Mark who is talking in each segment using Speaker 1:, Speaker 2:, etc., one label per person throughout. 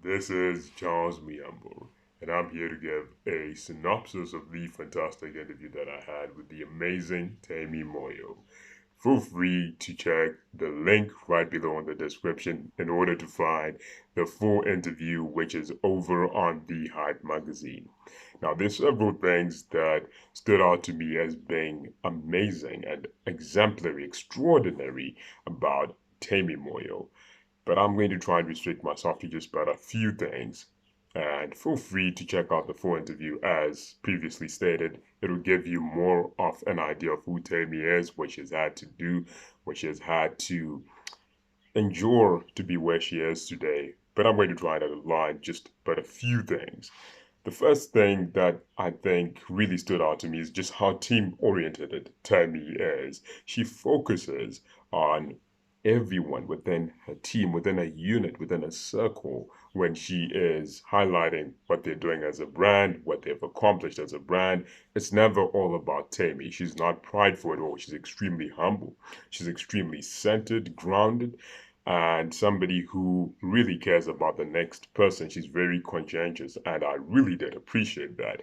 Speaker 1: This is Charles Myambo, and I'm here to give a synopsis of the fantastic interview that I had with the amazing Tamy Moyo. Feel free to check the link right below in the description in order to find the full interview, which is over on the Hype magazine. Now, there's several things that stood out to me as being amazing and exemplary, extraordinary about Tamy Moyo, but I'm going to try and restrict myself to just about a few things. And feel free to check out the full interview as previously stated. It'll give you more of an idea of who Tammy is, what she's had to do, what she has had to endure to be where she is today. But I'm going to try and outline just but a few things. The first thing that I think really stood out to me is just how team oriented Tammy is. She focuses on everyone within her team, within a unit, within a circle, when she is highlighting what they're doing as a brand, what they've accomplished as a brand. It's never all about Tammy. She's not prideful at all. She's extremely humble. She's extremely centered, grounded, and somebody who really cares about the next person. She's very conscientious, and I really did appreciate that.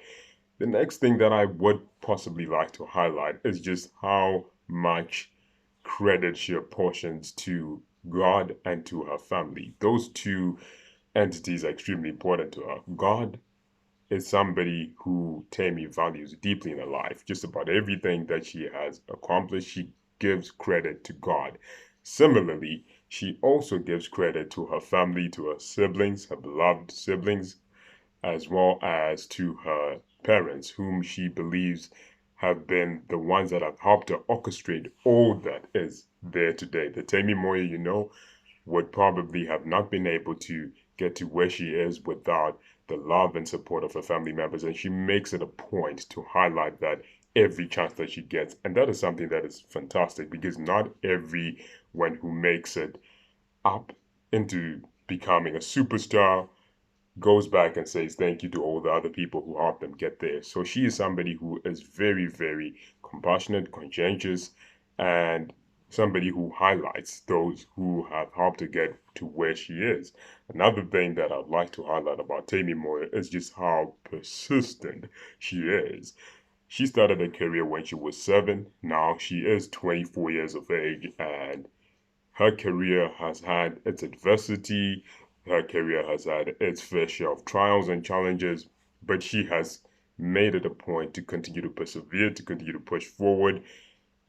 Speaker 1: The next thing that I would possibly like to highlight is just how much credit she apportions to God and to her family. Those two entities are extremely important to her. God is somebody who Tammy values deeply in her life. Just about everything that she has accomplished, she gives credit to God. Similarly, she also gives credit to her family, to her siblings, her beloved siblings, as well as to her parents, whom she believes have been the ones that have helped her orchestrate all that is there today. The Tamy Moyo would probably have not been able to get to where she is without the love and support of her family members. And she makes it a point to highlight that every chance that she gets. And that is something that is fantastic because not everyone who makes it up into becoming a superstar goes back and says thank you to all the other people who helped them get there. So she is somebody who is very, very compassionate, conscientious, and somebody who highlights those who have helped her get to where she is. Another thing that I'd like to highlight about Tamy Moyo is just how persistent she is. She started her career when she was 7. Now she is 24 years of age, and her career has had its adversity, her career has had its fair share of trials and challenges, but she has made it a point to continue to persevere, to continue to push forward.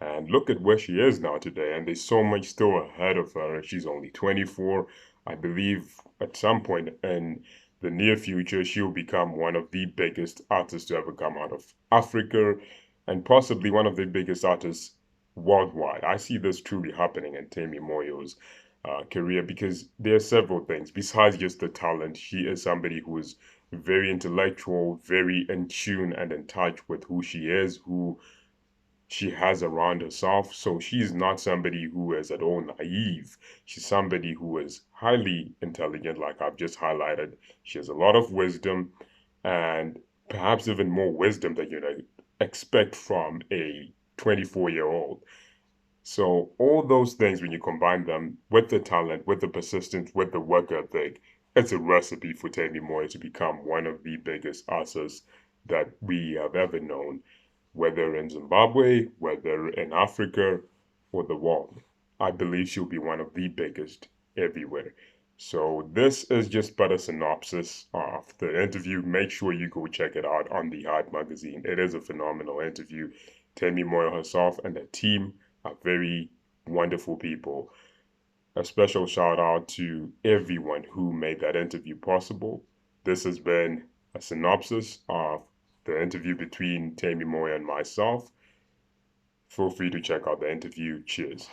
Speaker 1: And look at where she is now today. And there's so much still ahead of her. She's only 24. I believe at some point in the near future, she'll become one of the biggest artists to ever come out of Africa and possibly one of the biggest artists worldwide. I see this truly happening in Tamy Moyo's career because there are several things. Besides just the talent, she is somebody who is very intellectual, very in tune and in touch with who she is, who she has around herself. So she's not somebody who is at all naive. She's somebody who is highly intelligent, like I've just highlighted. She has a lot of wisdom and perhaps even more wisdom than you'd expect from a 24-year-old. So all those things, when you combine them with the talent, with the persistence, with the work ethic, it's a recipe for Tamy Moyo to become one of the biggest artists that we have ever known, whether in Zimbabwe, whether in Africa, or the world. I believe she'll be one of the biggest everywhere. So this is just but a synopsis of the interview. Make sure you go check it out on the Hype magazine. It is a phenomenal interview. Tamy Moyo herself and the team are very wonderful people. A special shout out to everyone who made that interview possible. This has been a synopsis of the interview between Tamy Moyo and myself. Feel free to check out the interview. Cheers.